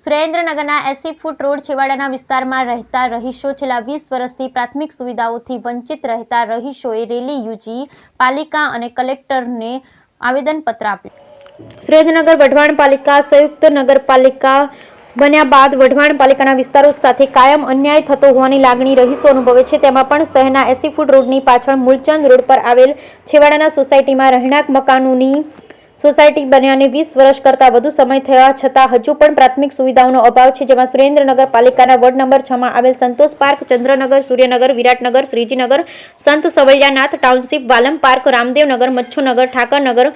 સુરેન્દ્રનગરના 80 foot road છેવાડાના વિસ્તારમાં રહેતા રહીશો છેલ્લા 20 વર્ષથી પ્રાથમિક સુવિધાઓથી વંચિત રહેતા રહીશોએ રેલી યોજી પાલિકા અને કલેક્ટરને આવેદનપત્ર આપ્યું. સુરેન્દ્રનગર વઢવાણ પાલિકા સંયુક્ત નગરપાલિકા બન્યા બાદ વઢવાણ પાલિકાના વિસ્તારો સાથે કાયમ અન્યાય થતો હોવાની લાગણી રહીશો અનુભવે છે. તેમાં પણ શહેરના 80 ફૂટ રોડની પાછળ મૂલચંદ રોડ પર આવેલ છેવાડાના સોસાયટીમાં રહેણાંક મકાનોની સોસાયટી બન્યાને 20 વર્ષ કરતાં વધુ સમય થયા છતાં હજુ પણ પ્રાથમિક સુવિધાઓનો અભાવ છે. જેમાં સુરેન્દ્રનગર પાલિકાના વોર્ડ નંબર 6 માં આવેલ સંતોષ પાર્ક, ચંદ્રનગર, સૂર્યનગર, વિરાટનગર, શ્રીજીનગર, સંત સવૈયાનાથ ટાઉનશીપ, વાલમ પાર્ક, રામદેવનગર, મચ્છુનગર, ઠાકરનગર,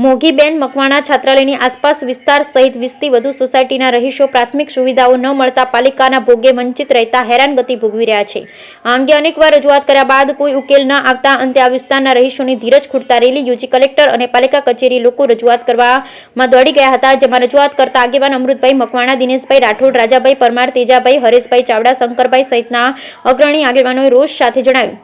મોગીબેન મકવાણા છાત્રાલયની આસપાસ વિસ્તાર સહિત 20થી વધુ સોસાયટીના રહીશો પ્રાથમિક સુવિધાઓ ન મળતા પાલિકાના ભોગે વંચિત રહેતા હેરાનગતિ ભોગવી રહ્યા છે. આ અંગે અનેકવાર રજૂઆત કર્યા બાદ કોઈ ઉકેલ ન આવતા અંતે આ વિસ્તારના રહીશોની ધીરજ ખૂટતા રેલી યોજી કલેક્ટર અને પાલિકા કચેરી લોકો રજૂઆત કરવામાં દોડી ગયા હતા. જેમાં રજૂઆત કરતા આગેવાન અમૃતભાઈ મકવાણા, દિનેશભાઈ રાઠોડ, રાજાભાઈ પરમાર, તેજાભાઈ, હરેશભાઈ ચાવડા, શંકરભાઈ સહિતના અગ્રણી આગેવાનોએ રોષ સાથે જણાવ્યું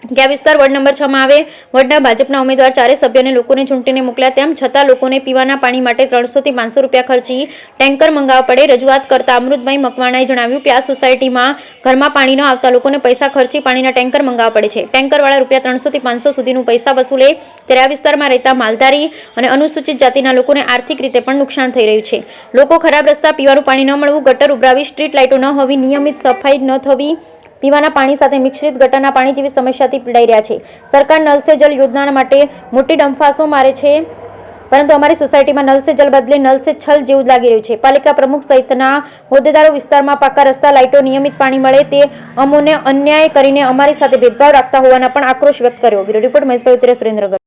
કે આ વિસ્તાર વોર્ડ નંબર 6 માં આવે. વોર્ડના ભાજપના ઉમેદવાર 4 સભ્યોને લોકોને ચૂંટીને મોકલ્યા, તેમ છતાં લોકોને પીવાના પાણી માટે 300 થી 500 રૂપિયા ખર્ચી ટેન્કર મંગાવવા પડે. રજૂઆત કરતા અમૃતભાઈ મકવાણાએ જણાવ્યું કે આ સોસાયટીમાં ઘરમાં પાણી ન આવતા લોકોને પૈસા ખર્ચી પાણીના ટેન્કર મંગાવવા પડે છે. ટેન્કરવાળા રૂપિયા 300 થી 500 સુધીનું પૈસા વસૂલે, ત્યારે આ વિસ્તારમાં રહેતા માલધારી અને અનુસૂચિત જાતિના લોકોને આર્થિક રીતે પણ નુકસાન થઈ રહ્યું છે. લોકો ખરાબ રસ્તા, પીવાનું પાણી ન મળવું, ગટર ઉભરાવી, સ્ટ્રીટ લાઇટો ન હોવી, નિયમિત સફાઈ ન થવી, પીવાના પાણી સાથે મિશ્રિત ગટરના પાણી જેવી સમસ્યાથી પીડાઈ રહ્યા છે. સરકાર નલ સે જલ યોજના માટે મોટી ડંફાસો મારે છે, પરંતુ અમારી સોસાયટીમાં નલ સે જલ બદલે નલ સે છલ જેવું લાગી રહ્યું છે. પાલિકા પ્રમુખ સહિતના હોદ્દેદારો વિસ્તારમાં પાકા રસ્તા, લાઇટો, નિયમિત પાણી મળે તે અમોને અન્યાય કરીને અમારી સાથે ભેદભાવ રાખતા હોવાના પણ આક્રોશ વ્યક્ત કર્યો. બ્યુરો રિપોર્ટ, મહેશભાઈ ઉત્તરે, સુરેન્દ્રનગર.